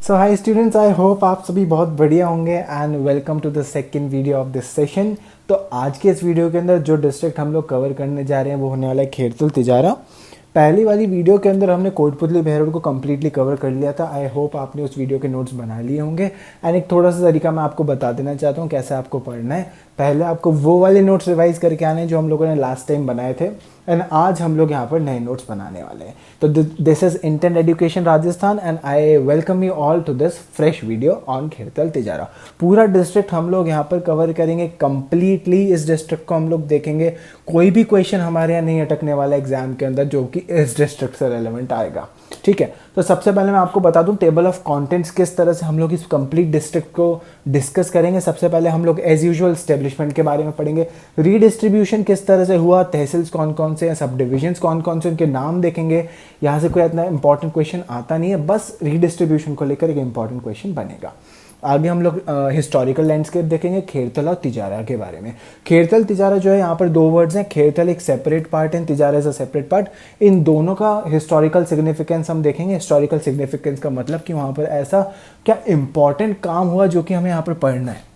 So hi students, I hope आप सभी बहुत बढ़िया होंगे and welcome to the second video of this session. तो आज के इस वीडियो के अंदर जो डिस्ट्रिक्ट हम लोग कवर करने जा रहे हैं वो होने वाला है खेरतल तिजारा। पहली वाली वीडियो के अंदर हमने कोटपुतली बहरोड को कम्प्लीटली कवर कर लिया था। आई होप आपने उस वीडियो के नोट्स बना लिए होंगे एंड एक थोड़ा सा तरीका मैं आपको बता देना चाहता हूँ कैसे आपको पढ़ना है। पहले आपको वो वाले नोट्स रिवाइज करके आने जो हम लोगों ने लास्ट टाइम बनाए थे एंड आज हम लोग यहाँ पर नए नोट्स बनाने वाले हैं। तो this is intent education Rajasthan and I welcome you all to this fresh video on Khairthal Tijara. पूरा डिस्ट्रिक्ट हम लोग यहाँ पर कवर करेंगे कंप्लीटली। इस डिस्ट्रिक्ट को हम लोग देखेंगे, कोई भी क्वेश्चन हमारे यहाँ नहीं अटकने वाला एग्जाम के अंदर जो कि इस डिस्ट्रिक्ट से रेलेवेंट आएगा। ठीक है, तो सबसे पहले मैं आपको बता दूं टेबल ऑफ कंटेंट्स किस तरह से हम लोग इस कंप्लीट डिस्ट्रिक्ट को डिस्कस करेंगे। सबसे पहले हम लोग एज यूजुअल एस्टेब्लिशमेंट के बारे में पढ़ेंगे, रीडिस्ट्रीब्यूशन किस तरह से हुआ, तहसील्स कौन कौन से हैं, सब डिविजन्स कौन कौन से, उनके नाम देखेंगे। यहाँ से कोई इतना इंपॉर्टेंट क्वेश्चन आता नहीं है, बस रीडिस्ट्रीब्यूशन को लेकर एक इंपॉर्टेंट क्वेश्चन बनेगा। आगे हम लोग हिस्टोरिकल लैंडस्केप देखेंगे खेरतल और तिजारा के बारे में। खेरतल तिजारा जो है यहाँ पर दो वर्ड्स हैं, खेरतल एक सेपरेट पार्ट है, Tijara is a separate part. इन दोनों का हिस्टोरिकल सिग्निफिकेंस हम देखेंगे। हिस्टोरिकल सिग्निफिकेंस का मतलब कि वहाँ पर ऐसा क्या इंपॉर्टेंट काम हुआ जो कि हमें यहाँ पर पढ़ना है।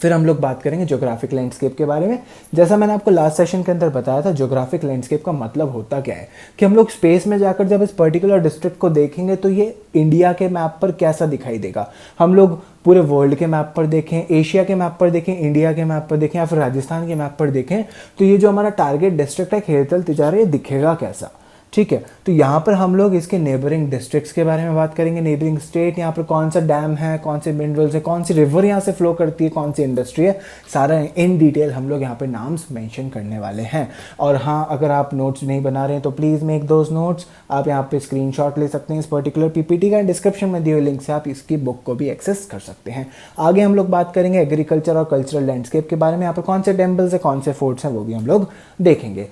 फिर हम लोग बात करेंगे ज्योग्राफिक लैंडस्केप के बारे में। जैसा मैंने आपको लास्ट सेशन के अंदर बताया था, ज्योग्राफिक लैंडस्केप का मतलब होता क्या है कि हम लोग स्पेस में जाकर जब इस पर्टिकुलर डिस्ट्रिक्ट को देखेंगे तो ये इंडिया के मैप पर कैसा दिखाई देगा। हम लोग पूरे वर्ल्ड के मैप पर देखें, एशिया के मैप पर देखें, इंडिया के मैप पर देखें या फिर राजस्थान के मैप पर देखें, तो ये जो हमारा टारगेट डिस्ट्रिक्ट है खेरतल तिजारा, ये दिखेगा कैसा। ठीक है, तो यहाँ पर हम लोग इसके नेबरिंग डिस्ट्रिक्ट्स के बारे में बात करेंगे, नेबरिंग स्टेट, यहाँ पर कौन सा डैम है, कौन से मिनरल्स है, कौन सी रिवर यहाँ से फ्लो करती है, कौन सी इंडस्ट्री है, सारा इन डिटेल हम लोग यहाँ पर नाम्स मेंशन करने वाले हैं। और हाँ, अगर आप नोट्स नहीं बना रहे हैं तो प्लीज़ मेक दोज नोट्स। आप यहाँ पे स्क्रीनशॉट ले सकते हैं इस पर्टिकुलर पीपीटी का, डिस्क्रिप्शन में दिए हुए लिंक से आप इसकी बुक को भी एक्सेस कर सकते हैं। आगे हम लोग बात करेंगे एग्रीकल्चर और कल्चरल लैंडस्केप के बारे में। यहाँ पर कौन से टेम्पल्स है, कौन से फोर्ट्स हैं, वो भी हम लोग देखेंगे।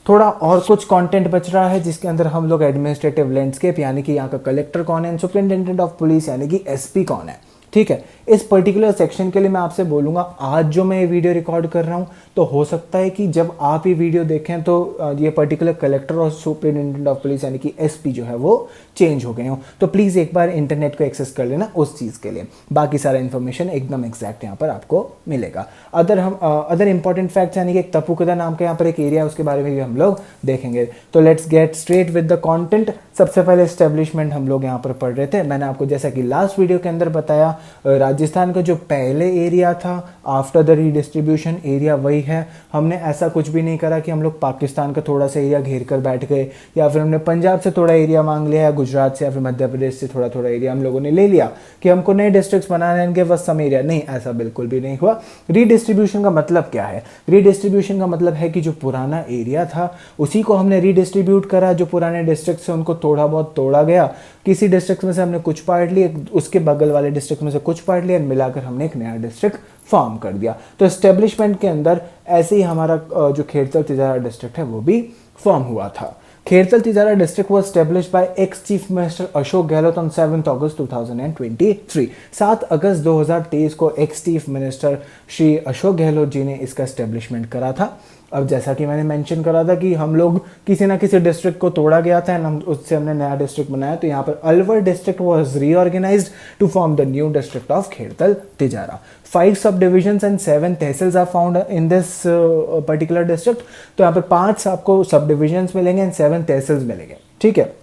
थोड़ा और कुछ कंटेंट बच रहा है जिसके अंदर हम लोग एडमिनिस्ट्रेटिव लैंडस्केप यानी कि यहाँ का कलेक्टर कौन है, सुपरिटेंडेंट ऑफ पुलिस यानी कि एसपी कौन है। ठीक है, इस पर्टिकुलर सेक्शन के लिए मैं आपसे बोलूँगा, आज जो मैं ये वीडियो रिकॉर्ड कर रहा हूँ तो हो सकता है कि जब आप ये वीडियो देखें तो ये पर्टिकुलर कलेक्टर और सुपरिटेंडेंट ऑफ पुलिस यानी कि एसपी जो है वो चेंज हो गए हो। तो प्लीज़ एक बार इंटरनेट को एक्सेस कर लेना उस चीज़ के लिए, बाकी सारा इन्फॉर्मेशन एकदम एग्जैक्ट यहाँ पर आपको मिलेगा। अदर इंपॉर्टेंट फैक्ट्स यानी कि एक तपुकदा नाम का यहाँ पर एक एरिया है, उसके बारे में भी हम लोग देखेंगे। तो let's get straight with the content. सबसे पहले एस्टेब्लिशमेंट हम लोग यहाँ पर पढ़ रहे थे। मैंने आपको जैसा कि लास्ट वीडियो के अंदर बताया, राजस्थान का जो पहले एरिया था आफ्टर द रीडिस्ट्रीब्यूशन एरिया वही है। हमने ऐसा कुछ भी नहीं करा कि हम लोग पाकिस्तान का थोड़ा सा एरिया घेर कर बैठ गए या फिर हमने पंजाब से थोड़ा एरिया मांग लिया या गुजरात से या फिर मध्य प्रदेश से थोड़ा थोड़ा एरिया हम लोगों ने ले लिया कि हमको नए डिस्ट्रिक्ट्स बनाने हैं, इनके बस सम एरिया नहीं, ऐसा बिल्कुल भी नहीं हुआ। रीडिस्ट्रीब्यूशन का मतलब क्या है? रीडिस्ट्रीब्यूशन का मतलब है कि जो पुराना एरिया था उसी को हमने रीडिस्ट्रीब्यूट करा। जो पुराने डिस्ट्रिक्ट से उनको थोड़ा बहुत तोड़ा गया, किसी डिस्ट्रिक्ट में से हमने कुछ पार्ट लिए, उसके बगल वाले डिस्ट्रिक्ट में से कुछ पार्ट लिया, मिलाकर हमने एक नया डिस्ट्रिक्ट फॉर्म कर दिया। तो एस्टेब्लिशमेंट के अंदर ऐसे ही हमारा जो खेरतल तिजारा डिस्ट्रिक्ट है वो भी फॉर्म हुआ था। Khairthal Tijara district was established by ex chief minister Ashok Gehlot on 7 अगस्त 2023। 7 अगस्त 2023 को ex chief minister Shri Ashok Gehlot ji ने इसका एस्टेब्लिशमेंट करा था। अब जैसा कि मैंने मेंशन करा था कि हम लोग किसी ना किसी डिस्ट्रिक्ट को तोड़ा गया था एंड उससे हमने नया डिस्ट्रिक्ट बनाया, तो यहाँ पर Alwar district was reorganized to form the new district of Khairthal Tijara. 5 sub divisions and 7 tehsils are found in this particular district. तो यहाँ पर 5 आपको सब डिविजन्स मिलेंगे एंड 7 तहसील्स मिलेंगे। ठीक है,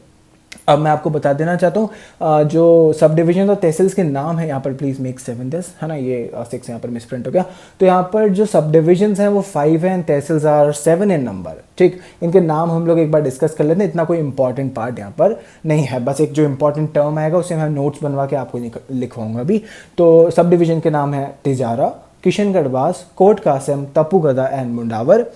अब मैं आपको बता देना चाहता हूँ जो सब डिविजन और तहसील्स के नाम है यहाँ पर, प्लीज मेक 7 दिस, है ना, ये 6 यहाँ पर मिसप्रिंट हो गया। तो यहाँ पर जो सब डिविजन्स हैं वो 5 हैं, तहसील्स आर 7 इन नंबर। ठीक, इनके नाम हम लोग एक बार डिस्कस कर लेते हैं, इतना कोई इंपॉर्टेंट पार्ट यहाँ पर नहीं है, बस एक जो इंपॉर्टेंट टर्म आएगा उसे मैं नोट्स बनवा के आपको लिखवाऊंगा अभी। तो सब डिविजन के नाम है तिजारा, किशनगढ़वास, कोट कासिम, तपुगदा एंड मुंडावर।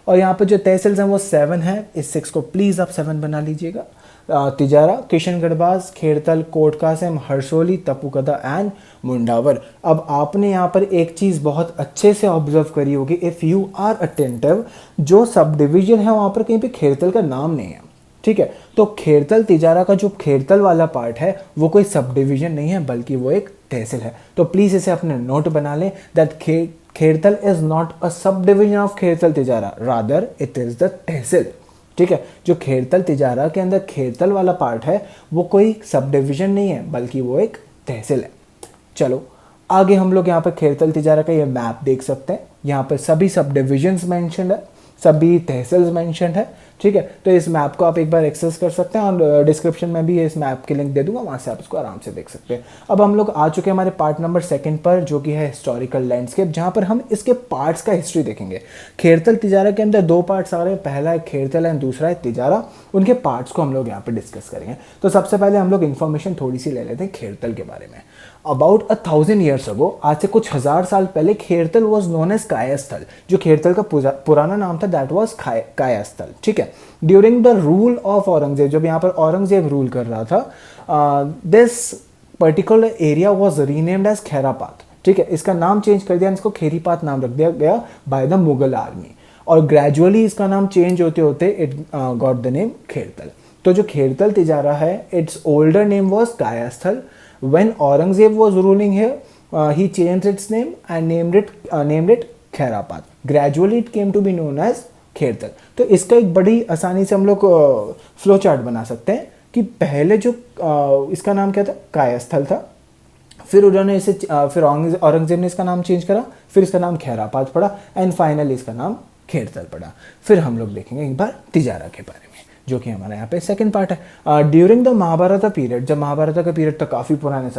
और यहाँ पर जो तहसील्स हैं वो 7 हैं, इस 6 को प्लीज़ आप 7 बना लीजिएगा। तिजारा, किशनगढ़वास, खेरतल, कोट कासिम, हरसोली, तपुकदा एंड मुंडावर। अब आपने यहाँ पर एक चीज़ बहुत अच्छे से ऑब्जर्व करी होगी, इफ़ यू आर अटेंटिव, जो सब डिविजन है वहाँ पर कहीं पे खेरतल का नाम नहीं है। ठीक है, तो खेरतल तिजारा का जो खेरतल वाला पार्ट है वो कोई सब डिविजन नहीं है बल्कि वो एक तहसील है। तो प्लीज़ इसे अपने नोट बना लें that Khairthal is not a sub division of Khairthal Tijara, rather it is the tehsil. ठीक है। जो खेरतल तिजारा के अंदर खेरतल वाला पार्ट है वो कोई सब डिविजन नहीं है बल्कि वो एक तहसील है। चलो आगे हम लोग यहाँ पर खेरतल तिजारा का ये मैप देख सकते हैं। यहाँ पर सभी सब डिविजन्स मेंशन्ड है, सभी तहसील्स मेंशन्ड है, ठीक है। तो इस मैप को आप एक बार एक्सेस कर सकते हैं और डिस्क्रिप्शन में भी इस मैप के लिंक दे दूंगा, वहाँ से आप इसको आराम से देख सकते हैं। अब हम लोग आ चुके हैं हमारे पार्ट नंबर 2 पर, जो कि है हिस्टोरिकल लैंडस्केप, जहाँ पर हम इसके पार्ट्स का हिस्ट्री देखेंगे। खेरतल तिजारा के अंदर 2 पार्ट्स आ रहे हैं, पहला है खेरतल एंड दूसरा है तिजारा। उनके पार्ट्स को हम लोग यहाँ पर डिस्कस करेंगे। तो सबसे पहले हम लोग इन्फॉर्मेशन थोड़ी सी ले लेते हैं खेरतल के बारे में। अबाउट 1000 years ago, आज से कुछ 1000 साल पहले, खेरतल वॉज नोन एज कायास्थल। जो खेरतल का पुराना नाम था दैट वॉज कायास्थल, ठीक है। During the rule of Aurangzeb, जब यहाँ पर औरंगजेब रूल कर रहा था, this particular area was renamed as Khairapat, ठीक है। इसका नाम चेंज कर दिया, इसको खेरीपात नाम रख दिया गया बाय द मुगल आर्मी, और ग्रेजुअली इसका नाम चेंज होते होते it got the name Khairthal. तो जो खेरतल तिजारा है, it's older name was Kayasthal. When Aurangzeb was ruling here, he changed its name and named it Khairapat. Gradually it came to be known as Khairthal. तो इसका एक बड़ी आसानी से हम लोग फ्लो चार्ट बना सकते हैं कि पहले जो इसका नाम क्या था, कायास्थल था, फिर उन्होंने इसे फिर औरंगजेब ने इसका नाम चेंज करा, फिर इसका नाम खैरापात पड़ा एंड फाइनली इसका नाम खेरतल पड़ा। फिर हम लोग देखेंगे एक बार तिजारा के बारे में, जो कि हमारा यहाँ पे सेकंड पार्ट है। ड्यूरिंग द महाभारत पीरियड, जब महाभारत का पीरियड तो काफ़ी पुराने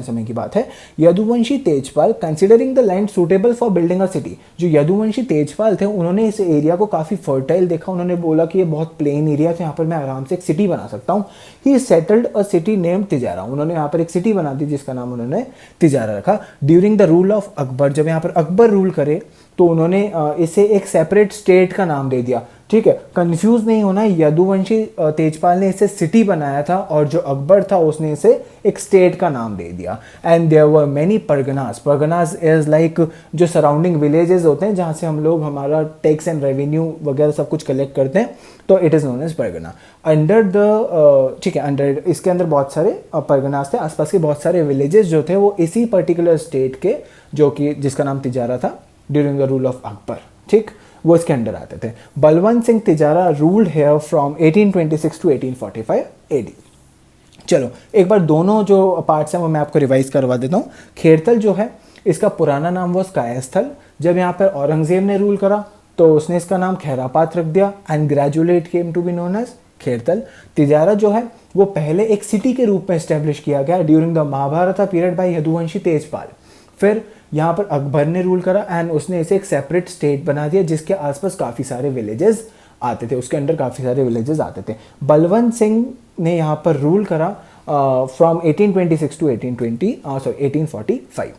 समय की बात है, Yaduvanshi Tejpal considering the land suitable for building a city. जो यदुवंशी तेजपाल थे उन्होंने इस एरिया को काफ़ी फर्टाइल देखा, उन्होंने बोला कि ये बहुत प्लेन एरिया है, यहाँ पर मैं आराम से एक सिटी बना सकता हूँ। ही सेटल्ड अ सिटी नेम तिजारा, उन्होंने यहाँ पर एक सिटी बना दी जिसका नाम उन्होंने तिजारा रखा। During the rule of Akbar, जब यहाँ पर अकबर रूल करे तो उन्होंने इसे एक सेपरेट स्टेट का नाम दे दिया, ठीक है। कंफ्यूज नहीं होना, यदुवंशी तेजपाल ने इसे सिटी बनाया था और जो अकबर था उसने इसे एक स्टेट का नाम दे दिया। And there were many Parganas. Parganas is like जो सराउंडिंग विलेजेस होते हैं जहाँ से हम लोग हमारा टैक्स एंड रेवेन्यू वगैरह सब कुछ कलेक्ट करते हैं, तो it is known as Pargana. Under the, ठीक है, अंडर इसके अंदर बहुत सारे परगनास थे, आसपास के बहुत सारे विलेजेस जो थे वो इसी पर्टिकुलर स्टेट के, जो कि जिसका नाम तिजारा था during the rule of Akbar, ठीक, वो इसके अंडर आते थे। Balwant Singh Tijara ruled here from 1826 to 1845 AD. चलो एक बार दोनों जो पार्ट्स हैं वो मैं आपको रिवाइज करवा देता हूँ। खेरतल जो है इसका पुराना नाम वॉज कायास्थल। जब यहाँ पर औरंगजेब ने रूल करा तो उसने इसका नाम खैरापात रख दिया and gradually it came to be known as Khairthal. Tijara जो है वो पहले एक सिटी के रूप में एस्टेब्लिश किया गया during the Mahabharata period by Yaduvanshi Tejpal. फिर यहाँ पर अकबर ने रूल करा एंड उसने इसे एक सेपरेट स्टेट बना दिया जिसके आसपास काफ़ी सारे विलेजेस आते थे, उसके अंडर काफ़ी सारे विलेजेस आते थे। बलवंत सिंह ने यहाँ पर रूल करा फ्रॉम 1826 टू 1845।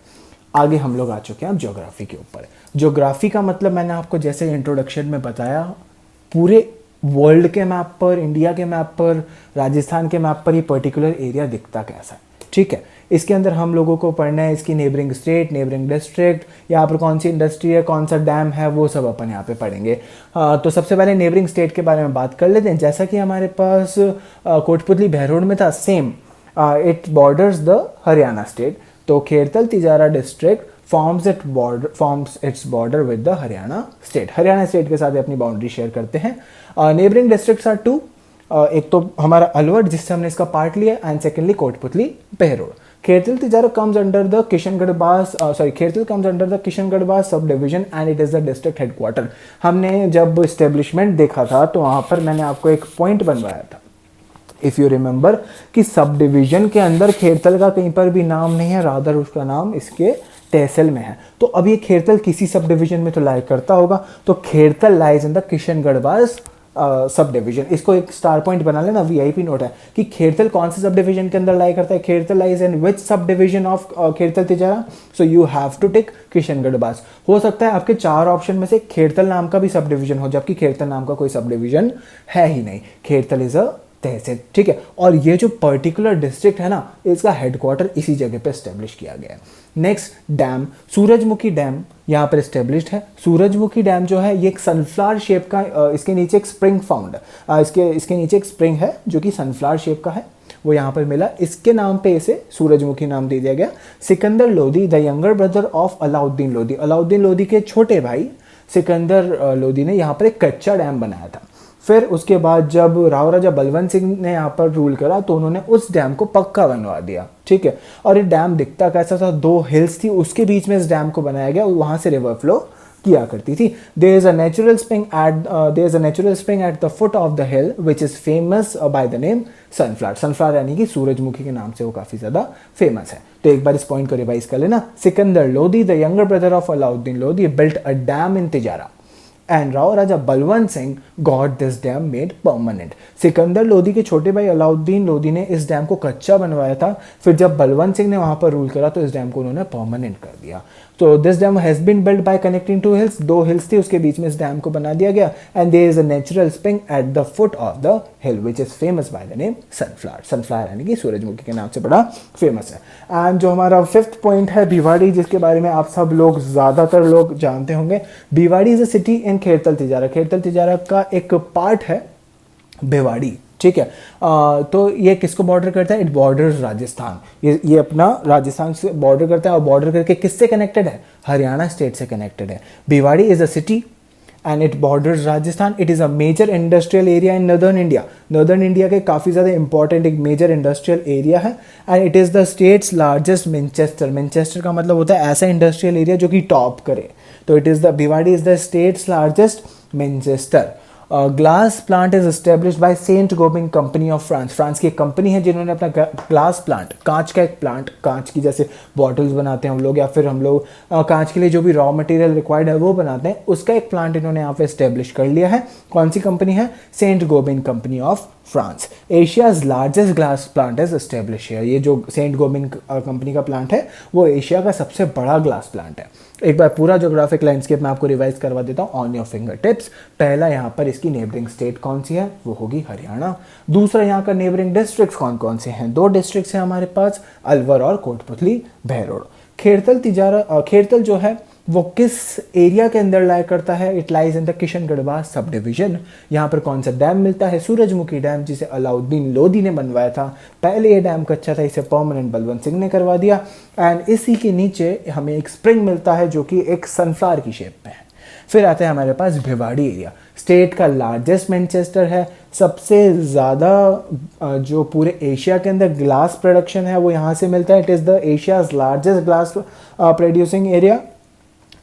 आगे हम लोग आ चुके हैं अब ज्योग्राफी के ऊपर। ज्योग्राफी का मतलब मैंने आपको जैसे इंट्रोडक्शन में बताया, पूरे वर्ल्ड के मैप पर, इंडिया के मैप पर, राजस्थान के मैप पर ये पर्टिकुलर एरिया दिखता कैसा है, ठीक है। इसके अंदर हम लोगों को पढ़ना है इसकी नेबरिंग स्टेट, नेबरिंग डिस्ट्रिक्ट, यहाँ पर कौन सी इंडस्ट्री है, कौन सा डैम है, वो सब अपन यहाँ पे पढ़ेंगे। तो सबसे पहले नेबरिंग स्टेट के बारे में बात कर लेते हैं। जैसा कि हमारे पास कोटपुतली बहरोड में था, same it borders the Haryana state. तो Khairthal Tijara district forms its border with the Haryana state. Haryana state के साथ अपनी बाउंड्री शेयर करते हैं। नेबरिंग डिस्ट्रिक्ट्स आर 2, एक तो हमारा अलवर जिससे हमने इसका पार्ट लिया and secondly Kotputli Behror. Khairthal Tijara comes under the Khairthal comes under the Kishangarh sub division and it is the district headquarter. हमने जब इस्टेब्लिशमेंट देखा था तो वहाँ पर मैंने आपको एक पॉइंट बनवाया था, इफ़ यू रिमेंबर, कि सब डिवीजन के अंदर खेरतल का कहीं पर भी नाम नहीं है, रादर उसका नाम इसके तहसील में है। तो अब ये खेरतल किसी सब डिवीजन में तो लाई करता होगा, तो Khairthal lies in the Kishangarh sub division. इसको एक स्टार पॉइंट बना लेना, वीआईपी नोट है कि खेरतल कौन से सब डिवीजन के अंदर लाई करता है। Khairthal lies in which sub division of Khairthal Tijara, so you have to tick Kishangarh. हो सकता है आपके 4 ऑप्शन में से खेरतल नाम का भी सब डिवीजन हो, जबकि खेरतल नाम का कोई सब डिवीजन है ही नहीं। खेरतल इज अ तहसील, ठीक है। और ये जो पर्टिकुलर डिस्ट्रिक्ट है ना, इसका हेडक्वार्टर इसी जगह पे एस्टेब्लिश किया गया है। नेक्स्ट डैम, सूरजमुखी डैम यहाँ पर एस्टेब्लिश्ड है। सूरजमुखी डैम जो है ये एक सनफ्लावर शेप का, इसके नीचे एक स्प्रिंग फाउंड, इसके नीचे एक स्प्रिंग है जो कि सनफ्लावर शेप का है, वो यहाँ पर मिला, इसके नाम पे इसे सूरजमुखी नाम दे दिया गया। Sikandar Lodhi the younger brother of Alauddin Lodhi, Alauddin Lodhi के छोटे भाई सिकंदर लोदी ने यहाँ पर एक कच्चा डैम बनाया था। फिर उसके बाद जब राव राजा बलवंत सिंह ने यहाँ पर रूल करा तो उन्होंने उस डैम को पक्का बनवा दिया, ठीक है। और ये डैम दिखता कैसा था, 2 हिल्स थी, उसके बीच में इस डैम को बनाया गया और वहां से रिवर फ्लो किया करती थी। There is a natural spring at the foot of the hill which is famous by the name sunflower. Sunflower यानी कि सूरजमुखी के नाम से वो काफी ज्यादा फेमस है। तो एक बार इस पॉइंट को रिवाइज कर लेना। Sikandar Lodi, the younger brother of Alauddin Lodi, built a dam in Tijara and Rao Raja Balwant Singh got this dam made permanent. Sikandar Lodi के छोटे भाई अलाउद्दीन लोदी ने इस डैम को कच्चा बनवाया था, फिर जब बलवंत सिंह ने वहां पर रूल करा तो इस डैम को उन्होंने परमानेंट कर दिया। तो this dam has been built by connecting 2 hills, 2 hills थी उसके बीच में इस डैम को बना दिया गया। And there is a natural spring at the foot of the hill which is famous by the name sunflower. Sunflower यानी कि सूरजमुखी के नाम से बड़ा फेमस है। एंड जो हमारा 5th पॉइंट है भिवाड़ी, जिसके बारे में आप सब लोग ज्यादातर लोग जानते होंगे। Bhiwadi is a city in Khairthal Tijara. Khairthal Tijara का एक पार्ट है भिवाड़ी, ठीक है। तो ये किसको बॉर्डर करता है? It borders Rajasthan. ये अपना राजस्थान से बॉर्डर करता है और बॉर्डर करके किससे कनेक्टेड है? हरियाणा स्टेट से कनेक्टेड है। Bhiwadi is a city and it borders Rajasthan. It is a major industrial area in northern India. Northern India के काफी ज्यादा इंपॉर्टेंट एक मेजर इंडस्ट्रियल एरिया है। And it is the state's largest Manchester. Manchester का मतलब होता है ऐसा इंडस्ट्रियल एरिया जो कि टॉप करे। तो it is the Bhiwadi is the state's largest Manchester. Glass plant is established by Saint Gobain company of France. France की एक कंपनी है जिन्होंने अपना ग्लास प्लांट, कांच का एक प्लांट, कांच की जैसे बॉटल्स बनाते हैं हम लोग या फिर हम लोग कांच के लिए जो भी रॉ मटेरियल रिक्वायर्ड है वो बनाते हैं, उसका एक प्लांट इन्होंने यहाँ पे एस्टेब्लिश कर लिया है। कौन सी कंपनी है? Saint Gobain company of France. Asia's largest glass plant is establish है। ये जो सेंट गोबिंग कंपनी का प्लांट है वो एशिया का सबसे बड़ा ग्लास प्लांट है। एक बार पूरा ज्योग्राफिक लैंडस्केप मैं आपको रिवाइज करवा देता हूँ ऑन योर फिंगर टिप्स। पहला यहाँ पर इसकी नेबरिंग स्टेट कौन सी है? वो होगी हरियाणा। दूसरा यहाँ का नेबरिंग डिस्ट्रिक्ट कौन कौन से हैं? 2 डिस्ट्रिक्ट हैं हमारे पास, अलवर और कोटपुतली बहरोड। खेरतल जो है वो किस एरिया के अंदर लाया करता है? It lies in the Kishangarhbas sub division. यहाँ पर कौन सा डैम मिलता है? सूरजमुखी डैम, जिसे अलाउद्दीन लोदी ने बनवाया था। पहले ये डैम कच्चा था, इसे परमानेंट बलवंत सिंह ने करवा दिया। एंड इसी के नीचे हमें एक स्प्रिंग मिलता है जो कि एक सनफ्लावर की शेप में है। फिर आता है हमारे पास भिवाड़ी एरिया। स्टेट का लार्जेस्ट मैनचेस्टर है। सबसे ज़्यादा जो पूरे एशिया के अंदर ग्लास प्रोडक्शन है वो यहाँ से मिलता है। It is the Asia's largest glass producing area.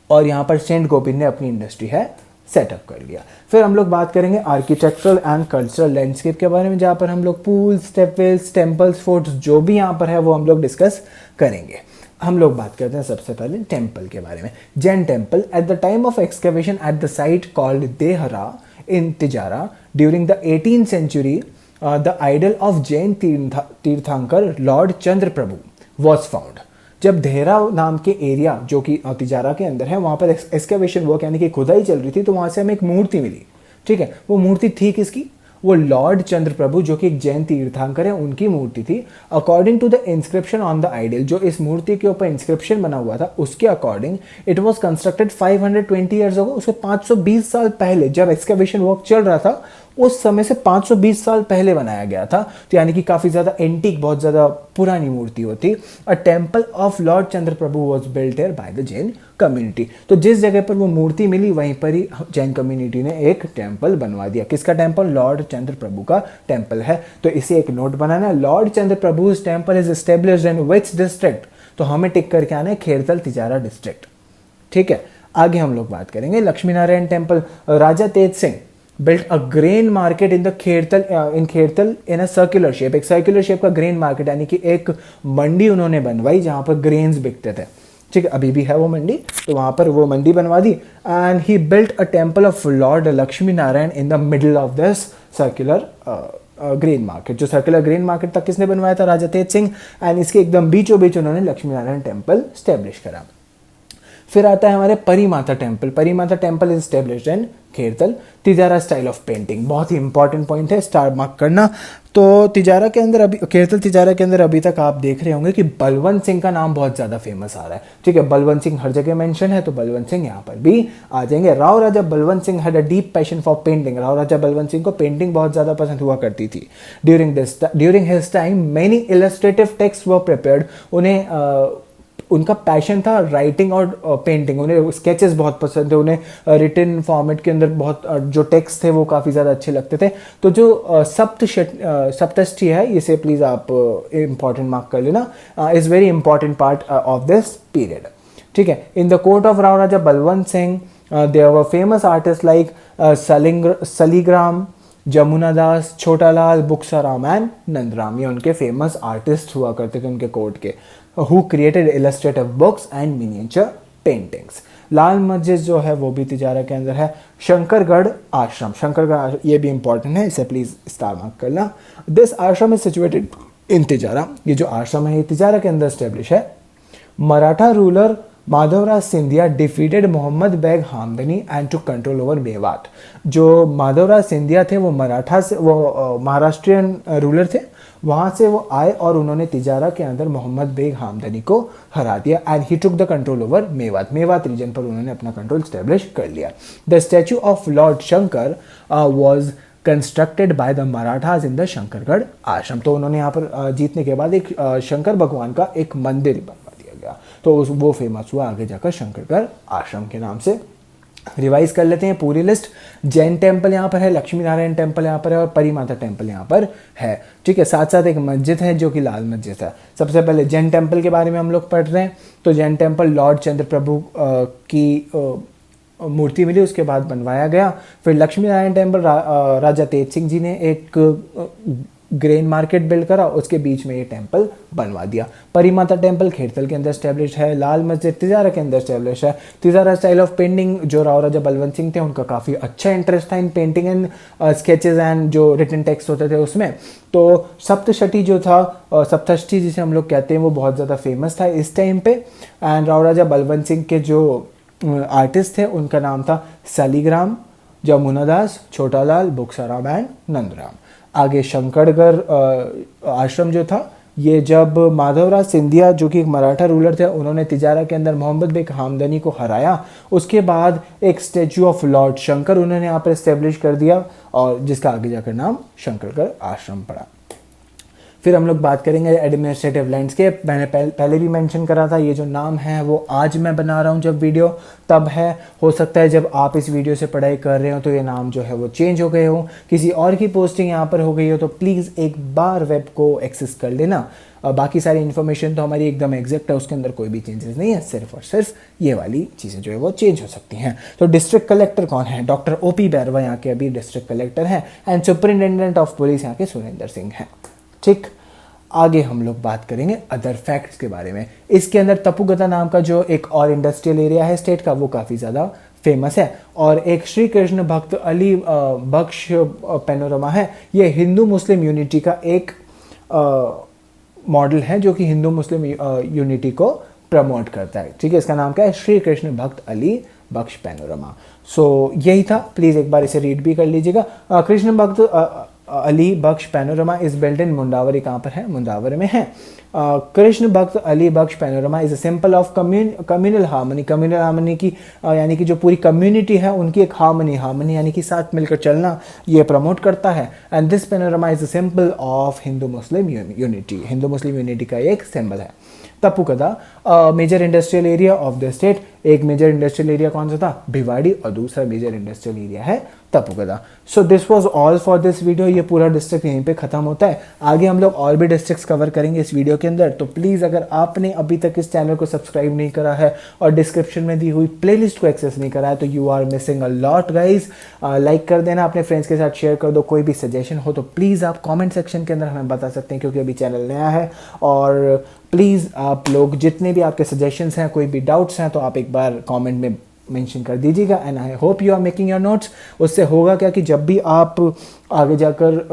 और यहाँ पर सेंट गोबिंद ने अपनी इंडस्ट्री है सेटअप कर लिया। फिर हम लोग बात करेंगे आर्किटेक्चरल एंड कल्चरल लैंडस्केप के बारे में, जहाँ पर हम लोग पूल्स, स्टेपवेल्स, टेम्पल्स, फोर्ट्स जो भी यहाँ पर है वो हम लोग डिस्कस करेंगे। हम लोग बात करते हैं सबसे पहले टेम्पल के बारे में। Jain temple at the time of excavation at the site called Dehra in Tijara during the 18th century the idol of Jain tirthankar lord Chandra Prabhu was found. जब देहरा नाम के एरिया जो कि तिजारा के अंदर है वहाँ पर एक्सकेवेशन वर्क यानी कि खुदाई चल रही थी, तो वहाँ से हमें एक मूर्ति मिली, ठीक है। वो मूर्ति थी किसकी? वो लॉर्ड चंद्र प्रभु जो कि एक जैन तीर्थंकर है उनकी मूर्ति थी। According to the inscription on the idol, जो इस मूर्ति के ऊपर इंस्क्रिप्शन बना हुआ था उसके according it was constructed 520 years ago. उसके 520 साल पहले जब एक्सकेवेशन वर्क चल रहा था उस समय से 520 साल पहले बनाया गया था। तो यानी कि काफी ज्यादा एंटीक, बहुत ज्यादा पुरानी मूर्ति होती। अ temple of Lord Chandra Prabhu was built here by the Jain community. तो जिस जगह पर वो मूर्ति मिली वहीं पर ही जैन कम्युनिटी ने एक टेम्पल बनवा दिया। किसका टेम्पल? लॉर्ड चंद्र प्रभु का टेम्पल है। तो इसे एक note banana, Lord Chandra Prabhu temple is established in which district? तो हमें टिक करके आना है खेरतल तिजारा डिस्ट्रिक्ट, ठीक है। आगे हम लोग बात करेंगे Lakshmi Narayan temple. Raja Tej Singh built a grain market in the Khairthal in a circular shape। एक सर्कुलर शेप का ग्रेन मार्केट यानी कि एक मंडी उन्होंने बनवाई जहां पर ग्रेन्स बिकते थे, ठीक है। अभी भी है वो मंडी, तो वहां पर वो मंडी बनवा दी। And he built a temple of Lord Lakshmi Narayan in the middle of this circular grain market. जो सर्कुलर ग्रेन मार्केट तक किसने बनवाया था? राजा तेज सिंह। एंड इसके एकदम बीचों बीच उन्होंने लक्ष्मी नारायण टेम्पल स्टैब्लिश करा। फिर आता है हमारे Parimata temple. Parimata temple is established in Khairthal. Tijara style of painting बहुत ही इंपॉर्टेंट पॉइंट है, स्टार मार्क करना। तो तिजारा के अंदर अभी खेरतल तिजारा के अंदर अभी तक आप देख रहे होंगे कि बलवंत सिंह का नाम बहुत ज्यादा फेमस आ रहा है, ठीक है। बलवंत सिंह हर जगह मेंशन है तो बलवंत सिंह यहाँ पर भी आ जाएंगे। Rao Raja Balwant Singh had a deep passion for painting. Rao Raja Balwant Singh को पेंटिंग बहुत ज्यादा पसंद हुआ करती थी। During his time many illustrative text were prepared. उन्हें उनका पैशन था राइटिंग और पेंटिंग, उन्हें स्केचेस बहुत पसंद थे, उन्हें रिटन फॉर्मेट के अंदर बहुत जो टेक्स्ट थे वो काफ़ी ज़्यादा अच्छे लगते थे। तो जो सप्तष्टी है, इसे प्लीज़ आप इम्पॉर्टेंट मार्क कर लेना, is very important part of this period. ठीक है, in the court of Rao Raja Balwant Singh there were famous artists like Saligram, Jamuna Das, Chhotalal, Buksaram and Nandram. ये उनके फेमस आर्टिस्ट हुआ करते थे उनके कोर्ट के, who created illustrative books and miniature paintings. Lal Masjid जो है वो भी तिजारा के अंदर है। शंकरगढ़ आश्रम, ये भी इंपॉर्टेंट है, इसे प्लीज स्टार मार्क करना। दिस आश्रम इज सिचुएटेड इन तिजारा। ये जो आश्रम है ये तिजारा के अंदर स्टेब्लिश है। Maratha ruler Madhavraj Scindia defeated Mohammad Beg Hamdani and to control over Mewat. जो माधवराज सिंधिया थे वो महाराष्ट्रियन रूलर थे, वहाँ से वो आए और उन्होंने तिजारा के अंदर मोहम्मद बेग हमदनी को हरा दिया and he took the control over Mewat region पर उन्होंने अपना कंट्रोल स्टेब्लिश कर लिया। The statue of lord Shankar was constructed by the Marathas in the Shankargarh ashram. तो उन्होंने यहाँ पर जीतने के बाद एक शंकर भगवान का एक मंदिर बनवा दिया गया, तो वो फेमस हुआ आगे जाकर शंकरगढ़ आश्रम के नाम से। रिवाइज कर लेते हैं पूरी लिस्ट। जैन टेम्पल यहाँ पर है, लक्ष्मी नारायण टेम्पल यहाँ पर है और परी माता टेम्पल यहाँ पर है। ठीक है, साथ साथ एक मस्जिद है जो कि लाल मस्जिद है। सबसे पहले जैन टेम्पल के बारे में हम लोग पढ़ रहे हैं। तो जैन टेम्पल लॉर्ड चंद्र प्रभु की मूर्ति मिली, उसके बाद बनवाया गया। फिर लक्ष्मी नारायण टेम्पल राजा तेज सिंह जी ने एक ग्रेन मार्केट बिल्ड करा, उसके बीच में ये टेम्पल बनवा दिया। परी माता टेम्पल खेड़तल के अंदर स्टैब्लिश है। लाल मस्जिद तिजारा के अंदर स्टैब्लिश है। तिजारा स्टाइल ऑफ पेंटिंग, जो राव राजा बलवंत सिंह थे उनका काफ़ी अच्छा इंटरेस्ट था इन पेंटिंग एंड स्केचेस एंड जो रिटन टेक्स्ट होते थे उसमें। तो सप्तशती जो था, सप्तष्टी जिसे हम लोग कहते हैं, वो बहुत ज़्यादा फेमस था इस टाइम पे। एंड राव राजा बलवंत सिंह के जो आर्टिस्ट थे उनका नाम था सालीग्राम, जमुना दास, छोटालाल, बुक्साराम एंड नंदराम। आगे शंकरगढ़ आश्रम जो था, ये जब माधवराज सिंधिया जो कि एक मराठा रूलर थे उन्होंने तिजारा के अंदर मोहम्मद बेग हमदनी को हराया, उसके बाद एक स्टैचू ऑफ लॉर्ड शंकर उन्होंने यहाँ पर इस्टेब्लिश कर दिया और जिसका आगे जाकर नाम शंकरगढ़ आश्रम पड़ा। फिर हम लोग बात करेंगे एडमिनिस्ट्रेटिव लैंडस्केप। मैंने पहले भी मेंशन करा था, ये जो नाम है वो आज मैं बना रहा हूँ जब वीडियो तब है, हो सकता है जब आप इस वीडियो से पढ़ाई कर रहे हो तो ये नाम जो है वो चेंज हो गए हो, किसी और की पोस्टिंग यहाँ पर हो गई हो, तो प्लीज़ एक बार वेब को एक्सेस कर लेना। बाकी सारी इन्फॉर्मेशन तो हमारी एकदम एग्जैक्ट है, उसके अंदर कोई भी चेंजेस नहीं है, सिर्फ और सिर्फ ये वाली चीज़ें जो है वो चेंज हो सकती हैं। तो डिस्ट्रिक्ट कलेक्टर कौन है? डॉक्टर OP बैरवा यहाँ के अभी डिस्ट्रिक्ट कलेक्टर हैं एंड सुपरिटेंडेंट ऑफ पुलिस यहाँ के सुरेंद्र सिंह हैं। ठीक, आगे हम लोग बात करेंगे अदर फैक्ट्स के बारे में। इसके अंदर तपुगता नाम का जो एक और इंडस्ट्रियल एरिया है स्टेट का, वो काफ़ी ज़्यादा फेमस है। और एक श्री कृष्ण भक्त अली बख्श पैनोरमा है, ये हिंदू मुस्लिम यूनिटी का एक मॉडल है जो कि हिंदू मुस्लिम यूनिटी को प्रमोट करता है। ठीक है, इसका नाम क्या है? श्री कृष्ण भक्त अली बख्श पैनोरमा। सो यही था, प्लीज़ एक बार इसे रीड भी कर लीजिएगा। Krishna Bhakt Ali Bakhsh panorama is built in Mundawari. कहाँ पर है? मुंडावर में है। Krishna Bhakt Ali Bakhsh panorama is a simple of communal harmony. Communal harmony की यानी कि जो पूरी कम्युनिटी है उनकी एक हार्मनी यानी कि साथ मिलकर चलना, ये प्रमोट करता है। And this panorama is a symbol of Hindu Muslim unity. Hindu Muslim unity का एक सिंबल है। Tapukara major industrial area of the state. एक मेजर इंडस्ट्रियल एरिया कौन सा था? भिवाड़ी, और दूसरा मेजर इंडस्ट्रियल एरिया है Tapukara. So this was all for this video. ये पूरा डिस्ट्रिक्ट यहीं पे खत्म होता है। आगे हम लोग और भी डिस्ट्रिक्ट्स कवर करेंगे इस वीडियो के अंदर। तो प्लीज़ अगर आपने अभी तक इस चैनल को सब्सक्राइब नहीं करा है और डिस्क्रिप्शन में दी हुई प्लेलिस्ट को एक्सेस नहीं करा है तो you are missing a lot guys. Like कर देना, अपने फ्रेंड्स के साथ शेयर कर दो। कोई भी सजेशन हो तो प्लीज़ आप कॉमेंट सेक्शन के अंदर हमें बता सकते हैं, क्योंकि अभी चैनल नया है। और प्लीज़ आप लोग जितने भी आपके सजेशंस हैं, कोई भी डाउट्स हैं, तो आप एक बार कमेंट में मेंशन कर दीजिएगा। And I hope you are making your notes. उससे होगा क्या कि जब भी आप आगे जाकर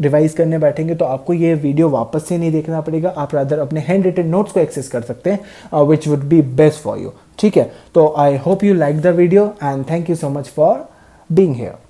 रिवाइज करने बैठेंगे तो आपको ये वीडियो वापस से नहीं देखना पड़ेगा, आप रादर अपने हैंड रिटन नोट्स को एक्सेस कर सकते हैं, which would be best for you. ठीक है, तो आई hope you like the video and thank you so much for being here.